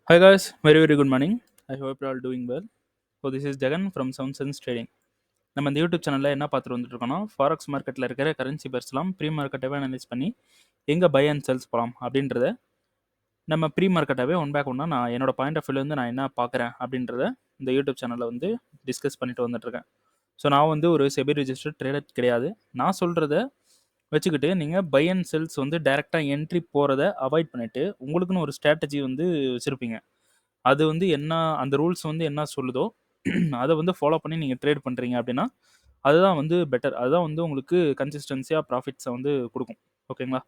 Hi guys, very good morning. I hope you are all doing well. So this is Jagan from Sound Sense Trading. நம்ம இந்த YouTube சேனலில் என்ன பார்த்துட்டு வந்துட்டு இருக்கோம்னா ஃபாரெக்ஸ் மார்க்கெட்டில் இருக்கிற கரன்சி பேர்ஸ்லாம் ப்ரீ மார்க்கெட்டாகவே அனலைஸ் பண்ணி எங்கே பை அண்ட் செல்ஸ் போகலாம் அப்படின்றத நம்ம ப்ரீ மார்க்கெட்டாகவே ஒன் பேக் ஒன்றா நான் என்னோட பாயிண்ட் ஆஃப் வியூலேருந்து நான் என்ன பார்க்குறேன் அப்படின்றத இந்த யூடியூப் சேனலில் வந்து டிஸ்கஸ் பண்ணிட்டு வந்துட்டுருக்கேன். ஸோ நான் வந்து ஒரு செபி ரிஜிஸ்டர்ட் ட்ரேடர் கிடையாது. நான் சொல்கிறத வச்சுக்கிட்டு நீங்கள் பை அண்ட் செல்ஸ் வந்து டைரெக்டாக என்ட்ரி போகிறத அவாய்ட் பண்ணிவிட்டு உங்களுக்குன்னு ஒரு ஸ்ட்ராட்டஜி வந்து வச்சுருப்பீங்க. அது வந்து என்ன அந்த ரூல்ஸ் வந்து என்ன சொல்லுதோ அதை வந்து ஃபாலோ பண்ணி நீங்கள் ட்ரேட் பண்ணுறீங்க அப்படின்னா அதுதான் வந்து பெட்டர். அதுதான் வந்து உங்களுக்கு கன்சிஸ்டன்சியாக ப்ராஃபிட்ஸை வந்து கொடுக்கும். ஓகேங்களா?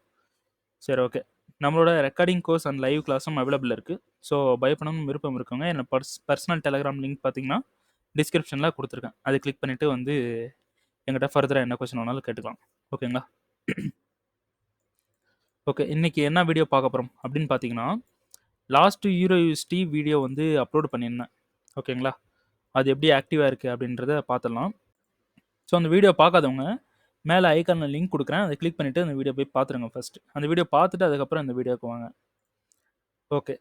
சரி, ஓகே. நம்மளோட ரெக்கார்டிங் கோர்ஸ் அண்ட் லைவ் கிளாஸும் அவைலபிள் இருக்குது. ஸோ பை பண்ணணும்னு விருப்பம் இருக்கவங்க என்னோட பர்சனல் டெலகிராம் லிங்க் பார்த்தீங்கன்னா டிஸ்கிரிப்ஷனில் கொடுத்துருக்கேன். அதை கிளிக் பண்ணிவிட்டு வந்து எங்கிட்ட ஃபர்தராக என்ன கொஸ்டின் வேணாலும் கேட்டுக்கலாம். ஓகேங்களா? ஓகே, இன்றைக்கி என்ன வீடியோ பார்க்க போகிறோம் அப்படின்னு பார்த்தீங்கன்னா லாஸ்ட்டு யூரோயூஎஸ்டி வீடியோ வந்து அப்லோட் பண்ணியிருந்தேன். ஓகேங்களா? அது எப்படி ஆக்டிவாக இருக்குது அப்படின்றத பார்த்துடலாம். ஸோ அந்த வீடியோ பார்க்காதவங்க மேலே ஐக்கானில் லிங்க் கொடுக்குறேன். அதை கிளிக் பண்ணிவிட்டு அந்த வீடியோ போய் பார்த்துருங்க ஃபஸ்ட்டு. அந்த வீடியோ பார்த்துட்டு அதுக்கப்புறம் இந்த வீடியோக்கு வாங்க. ஓகே,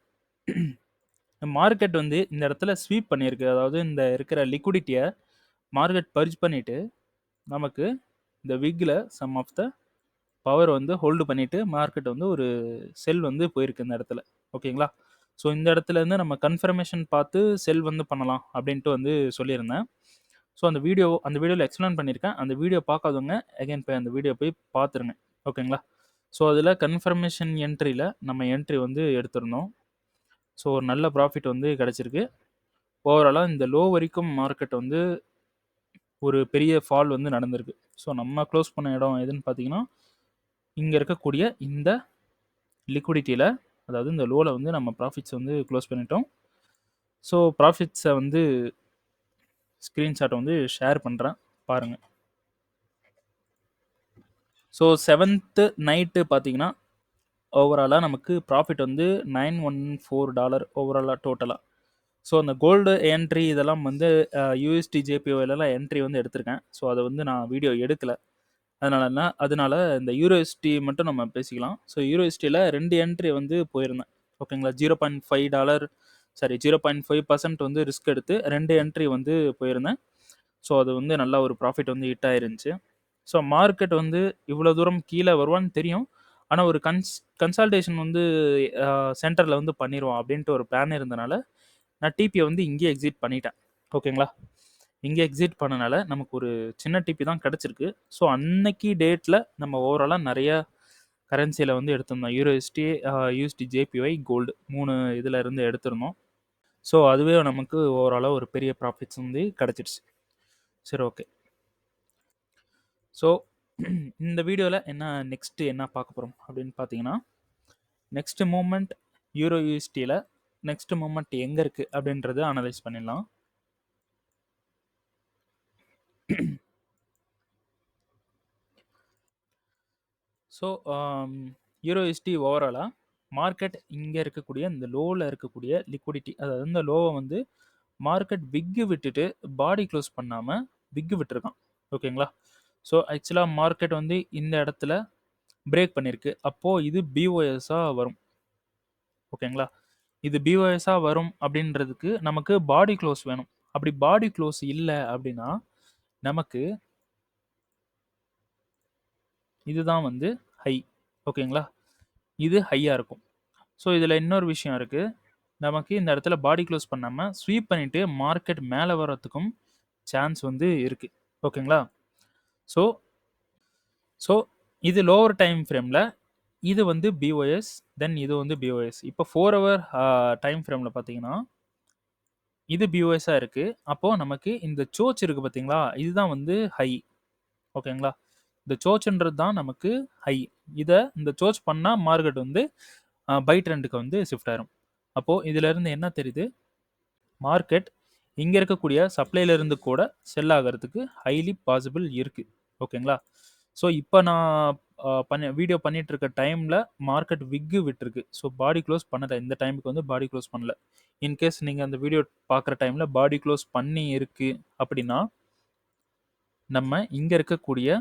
மார்க்கெட் வந்து இந்த இடத்துல ஸ்வீப் பண்ணியிருக்கு. அதாவது இந்த இருக்கிற லிக்விடிட்டியை மார்க்கெட் பர்ஜ் பண்ணிவிட்டு நமக்கு இந்த விக்கில் சம் ஆஃப் த பவர் வந்து ஹோல்டு பண்ணிவிட்டு மார்க்கெட் வந்து ஒரு செல் வந்து போயிருக்கு இந்த இடத்துல. ஓகேங்களா? ஸோ இந்த இடத்துலேருந்து நம்ம கன்ஃபர்மேஷன் பார்த்து செல் வந்து பண்ணலாம் அப்படின்ட்டு வந்து சொல்லியிருந்தேன். ஸோ அந்த வீடியோவில் எக்ஸ்பிளைன் பண்ணியிருக்கேன். அந்த வீடியோ பார்க்காதவங்க அகைன் போய் அந்த வீடியோ போய் பார்த்துருங்க. ஓகேங்களா? ஸோ அதில் கன்ஃபர்மேஷன் என்ட்ரியில் நம்ம என்ட்ரி வந்து எடுத்திருந்தோம். ஸோ ஒரு நல்ல ப்ராஃபிட் வந்து கிடச்சிருக்கு. ஓவராலாக இந்த லோ வரைக்கும் மார்க்கெட் வந்து ஒரு பெரிய ஃபால் வந்து நடந்திருக்கு. ஸோ நம்ம க்ளோஸ் பண்ண இடம் எதுன்னு பார்த்தீங்கன்னா இங்கே இருக்கக்கூடிய இந்த லிக்விடிட்டியில், அதாவது இந்த லோவில் வந்து நம்ம ப்ராஃபிட்ஸ் வந்து க்ளோஸ் பண்ணிட்டோம். ஸோ ப்ராஃபிட்ஸை வந்து ஸ்க்ரீன்ஷாட்டை வந்து ஷேர் பண்ணுறேன், பாருங்கள். ஸோ 7th நைட்டு பார்த்தீங்கன்னா ஓவராலாக நமக்கு ப்ராஃபிட் வந்து $914 ஓவராலாக டோட்டலாக. ஸோ அந்த கோல்டு என்ட்ரி இதெல்லாம் வந்து யூஎஸ்டி ஜேபிஓலாம் என்ட்ரி வந்து எடுத்திருக்கேன். ஸோ அதை வந்து நான் வீடியோ எடுக்கலை. அதனால இந்த யூரோஎஸ்டி மட்டும் நம்ம பேசிக்கலாம். ஸோ யூரோஎஸ்டியில் 2 என்ட்ரி வந்து போயிருந்தேன். ஓகேங்களா? $0.5 வந்து ரிஸ்க் எடுத்து 2 என்ட்ரி வந்து போயிருந்தேன். ஸோ அது வந்து நல்லா ஒரு ப்ராஃபிட் வந்து ஹிட் ஆயிருந்துச்சு. ஸோ மார்க்கெட் வந்து இவ்வளோ தூரம் கீழே வருவான்னு தெரியும். ஆனால் ஒரு கன்சல்டேஷன் வந்து சென்டரில் வந்து பண்ணிடுவோம் அப்படின்ட்டு ஒரு பிளான் இருந்தனால நான் டிபியை வந்து இங்கேயே எக்ஸிட் பண்ணிட்டேன். ஓகேங்களா? இங்கே எக்ஸிட் பண்ணனால நமக்கு ஒரு சின்ன டிபி தான் கிடச்சிருக்கு. ஸோ அன்னைக்கு டேட்டில் நம்ம ஓவராலாக நிறைய கரன்சியில் வந்து எடுத்திருந்தோம். யூஎஸ்டி, யூஎஸ்டி ஜேபிஒய், கோல்டு 3 இதில் இருந்து எடுத்திருந்தோம். ஸோ அதுவே நமக்கு ஓவராலாக ஒரு பெரிய ப்ராஃபிட்ஸ் வந்து கிடச்சிடுச்சு. சரி, ஓகே. ஸோ இந்த வீடியோவில் நெக்ஸ்ட்டு என்ன பார்க்க போகிறோம் அப்படின்னு பார்த்தீங்கன்னா நெக்ஸ்ட் மூமெண்ட் யூரோ யூஎஸ்டியில் நெக்ஸ்ட் மூமெண்ட் எங்கே இருக்குது அப்படின்றத அனலைஸ் பண்ணிடலாம். ஸோ யூரோஎஸ்டி ஓவராலாக மார்க்கெட் இங்கே இருக்கக்கூடிய இந்த லோவில் இருக்கக்கூடிய லிக்விடிட்டி, அதாவது இந்த லோவை வந்து மார்க்கெட் விக்கு விட்டுட்டு பாடி க்ளோஸ் பண்ணாமல் விக்கு விட்டுருக்கான். ஓகேங்களா? ஸோ ஆக்சுவலாக மார்க்கெட் வந்து இந்த இடத்துல பிரேக் பண்ணியிருக்கு. அப்போது இது பிஓஎஸ்ஸாக வரும். ஓகேங்களா? இது பிஓஎஸ்ஸாக வரும் அப்படின்றதுக்கு நமக்கு பாடி க்ளோஸ் வேணும். அப்படி பாடி க்ளோஸ் இல்லை அப்படின்னா நமக்கு இதுதான் வந்து ஹை. ஓகேங்களா? இது ஹையாக இருக்கும். ஸோ இதில் இன்னொரு விஷயம் இருக்குது. நமக்கு இந்த இடத்துல பாடி க்ளோஸ் பண்ணாமல் ஸ்வீப் பண்ணிவிட்டு மார்க்கெட் மேலே வர்றதுக்கும் சான்ஸ் வந்து இருக்குது. ஓகேங்களா? ஸோ ஸோ இது லோவர் டைம் ஃப்ரேமில் இது வந்து பிஓஎஸ், தென் இது வந்து பிஓஎஸ். இப்போ 4 hour டைம் ஃப்ரேமில் பார்த்தீங்கன்னா இது பிஓஎஸ்ஸாக இருக்குது. அப்போது நமக்கு இந்த சோச் இருக்குது பார்த்தீங்களா, இதுதான் வந்து ஹை. ஓகேங்களா? இந்த சோச்சுன்றது தான் நமக்கு ஹை. இந்த சோச் பண்ணால் மார்க்கெட் வந்து பை ட்ரெண்டுக்கு வந்து ஷிஃப்ட் ஆயிரும். அப்போது இதிலேருந்து என்ன தெரியுது, மார்க்கெட் இங்கே இருக்கக்கூடிய சப்ளைலேருந்து கூட செல் ஆகிறதுக்கு ஹைலி பாசிபிள் இருக்குது. ஓகேங்களா? ஸோ இப்போ நான் வீடியோ பண்ணிகிட்டு இருக்க டைமில் மார்க்கெட் விக்கு விட்டுருக்கு. ஸோ பாடி க்ளோஸ் பண்ணலை. இந்த டைமுக்கு வந்து பாடி க்ளோஸ் பண்ணல. இன்கேஸ் நீங்கள் அந்த வீடியோ பார்க்குற டைமில் பாடி க்ளோஸ் பண்ணி இருக்குது அப்படின்னா நம்ம இங்கே இருக்கக்கூடிய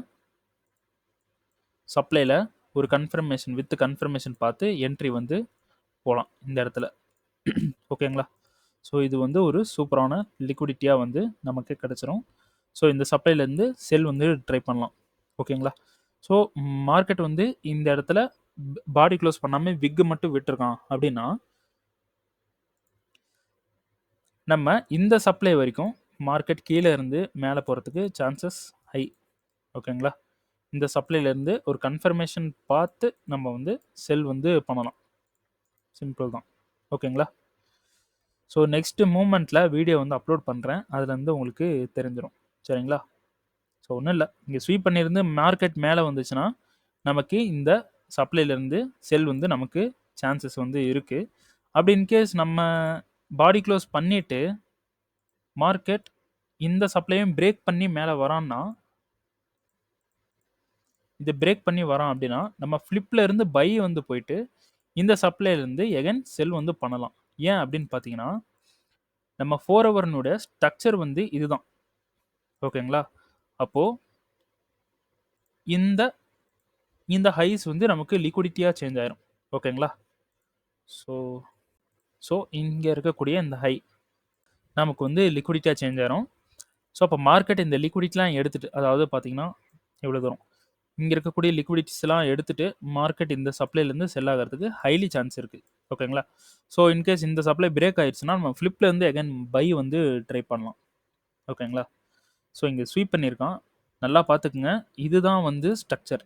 சப்ளையில் ஒரு கன்ஃபர்மேஷன் பார்த்து என்ட்ரி வந்து போகலாம் இந்த இடத்துல. ஓகேங்களா? ஸோ இது வந்து ஒரு சூப்பரான லிக்விடிட்டியாக வந்து நமக்கு கிடைச்சிரும். ஸோ இந்த சப்ளைலேருந்து செல் வந்து ட்ரை பண்ணலாம். ஓகேங்களா? ஸோ மார்க்கெட் வந்து இந்த இடத்துல பாடி க்ளோஸ் பண்ணாமல் விக்கு மட்டும் விட்டுருக்கான் அப்படின்னா நம்ம இந்த சப்ளை வரைக்கும் மார்க்கெட் கீழே இருந்து மேலே போகிறதுக்கு சான்சஸ் ஹை. ஓகேங்களா? இந்த சப்ளைலேருந்து ஒரு கன்ஃபர்மேஷன் பார்த்து நம்ம வந்து செல் வந்து பண்ணலாம். சிம்பிள் தான். ஓகேங்களா? ஸோ நெக்ஸ்ட் மூமெண்ட்டில் வீடியோ வந்து அப்லோட் பண்ணுறேன். அதுலேருந்து உங்களுக்கு தெரிஞ்சிடும். சரிங்களா? ஸோ ஒன்றும் இல்லை, இங்கே ஸ்வீப் பண்ணியிருந்து மார்க்கெட் மேலே வந்துச்சுன்னா நமக்கு இந்த சப்ளைலேருந்து செல் வந்து நமக்கு சான்சஸ் வந்து இருக்குது. அப்படி இன்கேஸ் நம்ம பாடி க்ளோஸ் பண்ணிவிட்டு மார்க்கெட் இந்த சப்ளையும் பிரேக் பண்ணி மேலே வரான்னா, இது பிரேக் பண்ணி வரான் அப்படின்னா நம்ம ஃப்ளிப்பில் இருந்து பை வந்து போயிட்டு இந்த சப்ளைலேருந்து எகன் செல் வந்து பண்ணலாம். ஏன் அப்படின்னு பார்த்தீங்கன்னா நம்ம 4 ஹவர்னுடைய ஸ்ட்ரக்சர் வந்து இதுதான். ஓகேங்களா? அப்போது இந்த இந்த ஹைஸ் வந்து நமக்கு லிக்விடிட்டியாக சேஞ்ச் ஆயிரும். ஓகேங்களா? ஸோ ஸோ இங்கே இருக்கக்கூடிய இந்த ஹை நமக்கு வந்து லிக்விடிட்டியாக சேஞ்ச் ஆயிரும். ஸோ அப்போ மார்க்கெட் இந்த லிக்விடிட்டிலாம் எடுத்துகிட்டு, அதாவது பார்த்தீங்கன்னா இவ்வளோ தூரம் இங்கே இருக்கக்கூடிய லிக்விடிட்டிஸ்லாம் எடுத்துகிட்டு மார்க்கெட் இந்த சப்ளைலேருந்து செல் ஆகிறதுக்கு ஹைலி சான்ஸ் இருக்குது. ஓகேங்களா? ஸோ இன்கேஸ் இந்த சப்ளை பிரேக் ஆயிடுச்சுன்னா நம்ம ஃப்ளிப்லேருந்து அகைன் பை வந்து ட்ரை பண்ணலாம். ஓகேங்களா? ஸோ இங்கே ஸ்வீப் பண்ணியிருக்கான், நல்லா பார்த்துக்குங்க. இதுதான் வந்து ஸ்ட்ரக்சர்.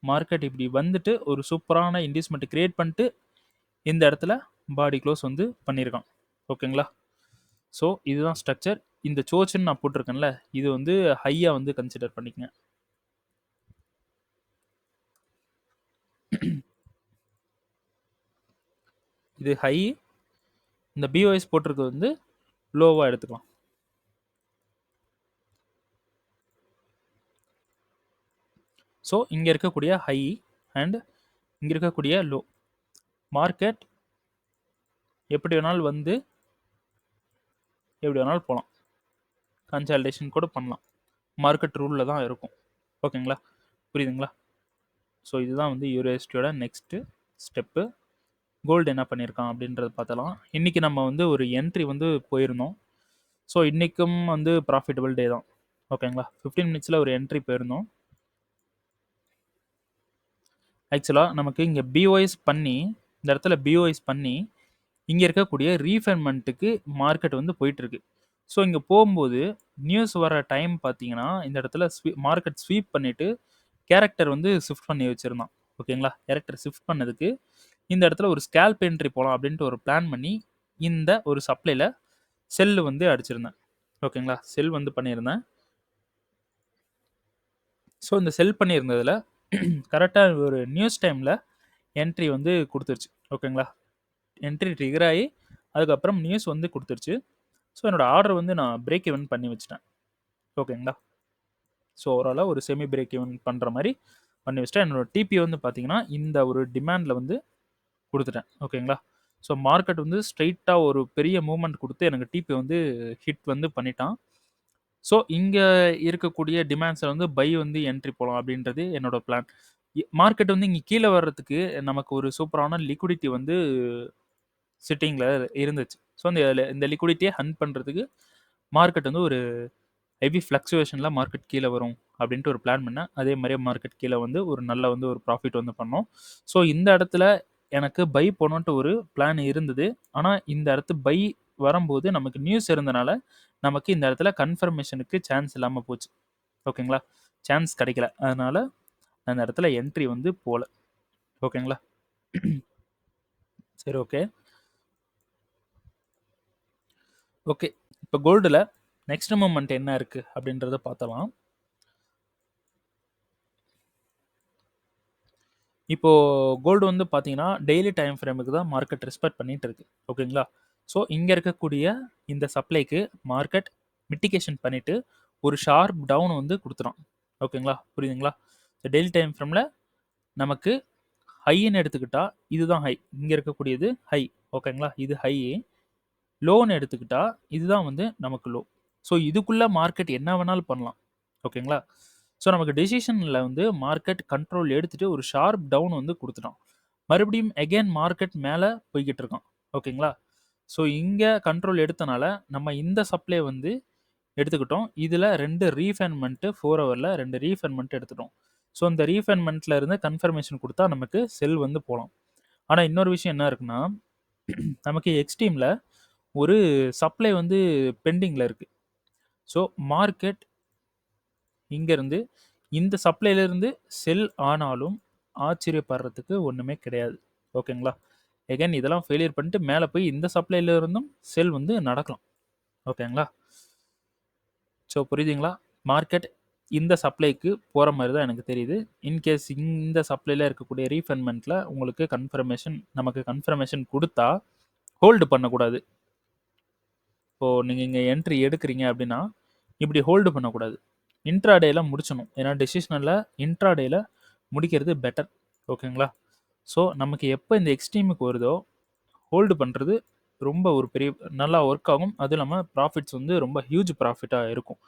மார்க்கெட் இப்படி வந்துட்டு ஒரு சூப்பரான இன்டிஸ்மெண்ட் கிரியேட் பண்ணிட்டு இந்த இடத்துல பாடி க்ளோஸ் வந்து பண்ணியிருக்கான். ஓகேங்களா? ஸோ இதுதான் ஸ்ட்ரக்சர். இந்த சோச்சுன்னு நான் போட்டிருக்கேன்ல, இது வந்து ஹையாக வந்து கன்சிடர் பண்ணிக்கங்க. இது ஹை, இந்த பிஓஎஸ் போட்டிருக்கிறது வந்து லோவாக எடுத்துக்கலாம். ஸோ இங்கே இருக்கக்கூடிய ஹை அண்ட் இங்கே இருக்கக்கூடிய லோ, மார்க்கெட் எப்படி வேணாலும் வந்து எப்படி வேணாலும் போகலாம், கன்சால்டேஷன் கூட பண்ணலாம். மார்க்கெட் ரூலில் தான் இருக்கும். ஓகேங்களா? புரியுதுங்களா? ஸோ இதுதான் வந்து யூரோஎஸ்டியோட நெக்ஸ்ட்டு ஸ்டெப்பு. கோல்டு என்ன பண்ணியிருக்கான் அப்படின்றத பார்த்தலாம். இன்றைக்கி நம்ம வந்து ஒரு என்ட்ரி வந்து போயிருந்தோம். ஸோ இன்றைக்கும் வந்து ப்ராஃபிட்டபிள் டே தான். ஓகேங்களா? 15 மினிட்ஸில் ஒரு என்ட்ரி போயிருந்தோம். ஆக்சுவலாக நமக்கு இங்கே பிஓஎஸ் பண்ணி இந்த இடத்துல பிஓஎஸ் பண்ணி இங்கே இருக்கக்கூடிய ரீஃபைன்மெண்ட்டுக்கு மார்க்கெட் வந்து போயிட்டுருக்கு. ஸோ இங்கே போகும்போது நியூஸ் வர டைம் பார்த்தீங்கன்னா இந்த இடத்துல மார்க்கெட் ஸ்வீப் பண்ணிவிட்டு கேரக்டர் வந்து ஷிஃப்ட் பண்ணி வச்சுருந்தான். ஓகேங்களா? கேரக்டர் ஷிஃப்ட் பண்ணதுக்கு இந்த இடத்துல ஒரு ஸ்கேல்ப் என்ட்ரி போகலாம் அப்படின்ட்டு ஒரு பிளான் பண்ணி இந்த ஒரு சப்ளையில் செல் வந்து அடிச்சிருந்தேன். ஓகேங்களா? செல் வந்து பண்ணியிருந்தேன். ஸோ இந்த செல் பண்ணியிருந்ததில் கரெக்டாக ஒரு நியூஸ் டைமில் என்ட்ரி வந்து கொடுத்துருச்சு. ஓகேங்களா? என்ட்ரி ட்ரிகர் ஆகி அதுக்கப்புறம் நியூஸ் வந்து கொடுத்துருச்சு. ஸோ என்னோடய ஆர்டர் வந்து நான் பிரேக் ஈவன் பண்ணி வச்சுட்டேன். ஓகேங்களா? ஸோ ஓவராலாக ஒரு செமி பிரேக் ஈவன் பண்ணுற மாதிரி பண்ணி வச்சுட்டேன். என்னோடய டிபி வந்து பார்த்தீங்கன்னா இந்த ஒரு டிமாண்டில் வந்து கொடுத்துட்டேன். ஓகேங்களா? ஸோ மார்க்கெட் வந்து ஸ்ட்ரைட்டாக ஒரு பெரிய மூவ்மெண்ட் கொடுத்து எனக்கு டிபி வந்து ஹிட் வந்து பண்ணிட்டான். ஸோ இங்கே இருக்கக்கூடிய டிமாண்ட்ஸில் வந்து பை வந்து என்ட்ரி போகலாம் அப்படின்றது என்னோடய பிளான். மார்க்கெட் வந்து இங்கே கீழே வர்றதுக்கு நமக்கு ஒரு சூப்பரான லிக்விடிட்டி வந்து சிட்டிங்கில் இருந்துச்சு. ஸோ இந்த லிக்விடிட்டியை ஹண்ட் பண்ணுறதுக்கு மார்க்கெட் வந்து ஒரு ஹெவி ஃப்ளக்சுவேஷனில் மார்க்கெட் கீழே வரும் அப்படின்ட்டு ஒரு பிளான் பண்ணேன். அதே மாதிரியே மார்க்கெட் கீழே வந்து ஒரு நல்ல வந்து ஒரு ப்ராஃபிட் வந்து பண்ணோம். ஸோ இந்த இடத்துல எனக்கு பை போகணுன்ட்டு ஒரு பிளான் இருந்தது. ஆனால் இந்த இடத்து பை வரும்போது நமக்கு நியூஸ் இருந்தனால நமக்கு இந்த இடத்துல கன்ஃபர்மேஷனுக்கு சான்ஸ் இல்லாமல் போச்சு. ஓகேங்களா? சான்ஸ் கிடைக்கல. அதனால் அந்த இடத்துல என்ட்ரி வந்து போகல. ஓகேங்களா? சரி, ஓகே. ஓகே, இப்போ கோல்டில் நெக்ஸ்ட் மூமெண்ட் என்ன இருக்குது அப்படின்றத பார்த்தலாம். இப்போது கோல்டு வந்து பார்த்தீங்கன்னா டெய்லி டைம் ஃப்ரேமுக்கு தான் மார்க்கெட் ரெஸ்பெக்ட் பண்ணிகிட்டு இருக்கு. ஓகேங்களா? ஸோ இங்கே இருக்கக்கூடிய இந்த சப்ளைக்கு மார்க்கெட் மிட்டிகேஷன் பண்ணிவிட்டு ஒரு ஷார்ப் டவுன் வந்து கொடுத்துரும். ஓகேங்களா? புரியுதுங்களா? டெய்லி டைம் ஃப்ரேமில் நமக்கு ஹைன்னு எடுத்துக்கிட்டால் இதுதான் ஹை, இங்கே இருக்கக்கூடியது ஹை. ஓகேங்களா? இது ஹை. லோன்னு எடுத்துக்கிட்டால் இதுதான் வந்து நமக்கு லோ. ஸோ இதுக்குள்ளே மார்க்கெட் என்ன வேணாலும் பண்ணலாம். ஓகேங்களா? ஸோ நமக்கு டெசிஷனில் வந்து மார்க்கெட் கண்ட்ரோல் எடுத்துகிட்டு ஒரு ஷார்ப் டவுன் வந்து கொடுத்துட்டான். மறுபடியும் அகைன் மார்க்கெட் மேலே போய்கிட்டு இருக்கான். ஓகேங்களா? ஸோ இங்கே கண்ட்ரோல் எடுத்தனால நம்ம இந்த சப்ளை வந்து எடுத்துக்கிட்டோம். இதில் 2 ரீஃபைன்மெண்ட்டு 4 ஹவரில் 2 ரீஃபைன்மெண்ட் எடுத்துட்டோம். ஸோ இந்த ரீஃபைன்மெண்ட்டில் இருந்து கன்ஃபர்மேஷன் கொடுத்தா நமக்கு செல் வந்து போகலாம். ஆனால் இன்னொரு விஷயம் என்ன இருக்குன்னா, நமக்கு எக்ஸ்ட்ரீமில் ஒரு சப்ளை வந்து பெண்டிங்கில் இருக்குது. ஸோ மார்க்கெட் இங்கேருந்து இந்த சப்ளைலேருந்து செல் ஆனாலும் ஆச்சரியப்படுறதுக்கு ஒன்றுமே கிடையாது. ஓகேங்களா? எகைன் இதெல்லாம் ஃபெயிலியர் பண்ணிட்டு மேலே போய் இந்த சப்ளைல இருந்தும் செல் வந்து நடக்கலாம். ஓகேங்களா? ஸோ புரியுதுங்களா? மார்க்கெட் இந்த சப்ளைக்கு போகிற மாதிரி தான் எனக்கு தெரியுது. இன்கேஸ் இந்த சப்ளைல இருக்கக்கூடிய ரீஃபைன்மெண்ட்டில் உங்களுக்கு நமக்கு கன்ஃபர்மேஷன் கொடுத்தா ஹோல்டு பண்ணக்கூடாது. இப்போது நீங்கள் இங்கே என்ட்ரி எடுக்கிறீங்க அப்படின்னா இப்படி ஹோல்டு பண்ணக்கூடாது. இன்ட்ராடேயில் முடிச்சணும். ஏன்னா டெசிஷனில் இன்ட்ராடேயில் முடிக்கிறது பெட்டர். ஓகேங்களா? ஸோ நமக்கு எப்போ இந்த எக்ஸ்ட்ரீமுக்கு வருதோ ஹோல்டு பண்ணுறது ரொம்ப ஒரு பெரிய நல்லா ஒர்க் ஆகும். அதுவும் இல்லாமல் ப்ராஃபிட்ஸ் வந்து ரொம்ப ஹியூஜ் ப்ராஃபிட்டாக இருக்கும்.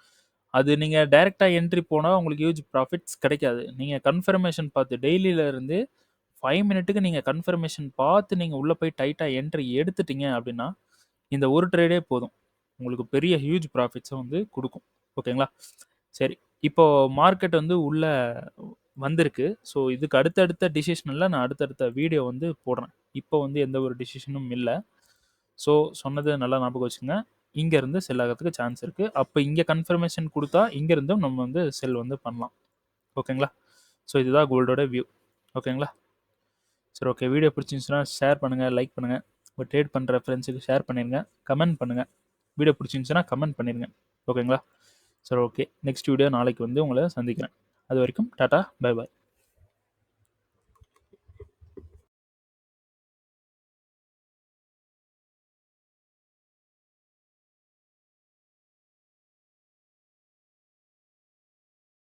அது நீங்கள் டைரெக்டாக என்ட்ரி போனால் உங்களுக்கு ஹியூஜ் ப்ராஃபிட்ஸ் கிடைக்காது. நீங்கள் கன்ஃபர்மேஷன் பார்த்து டெய்லியிலேருந்து 5 மினிட்டுக்கு நீங்கள் கன்ஃபர்மேஷன் பார்த்து நீங்கள் உள்ளே போய் டைட்டாக என்ட்ரி எடுத்துட்டீங்க அப்படின்னா இந்த ஒரு ட்ரேடே போதும் உங்களுக்கு பெரிய ஹியூஜ் ப்ராஃபிட்ஸை வந்து கொடுக்கும். ஓகேங்களா? சரி, இப்போ மார்க்கெட் வந்து உள்ளே வந்திருக்கு. ஸோ இதுக்கு அடுத்தடுத்த டிசிஷனில் நான் அடுத்தடுத்த வீடியோ வந்து போடுறேன். இப்போ வந்து எந்த ஒரு டிசிஷனும் இல்லை. ஸோ சொன்னது நல்லா ஞாபகம் வச்சுங்க. இங்கேருந்து செல் ஆகிறதுக்கு சான்ஸ் இருக்குது. அப்போ இங்கே கன்ஃபர்மேஷன் கொடுத்தா இங்கேருந்தும் நம்ம வந்து செல் வந்து பண்ணலாம். ஓகேங்களா? ஸோ இதுதான் கோல்டோட வியூ. ஓகேங்களா? சரி, ஓகே. வீடியோ பிடிச்சிருந்துச்சுன்னா ஷேர் பண்ணுங்கள், லைக் பண்ணுங்கள். உங்கள் ட்ரேட் பண்ணுற ஃப்ரெண்ட்ஸுக்கு ஷேர் பண்ணிடுங்க, கமெண்ட் பண்ணுங்கள். வீடியோ பிடிச்சிருந்துச்சுன்னா கமெண்ட் பண்ணிடுங்க. ஓகேங்களா? சரி, ஓகே. நெக்ஸ்ட் வீடியோ நாளைக்கு வந்து உங்களை சந்திக்கிறேன். அது வரைக்கும் டாட்டா, பை பாய்.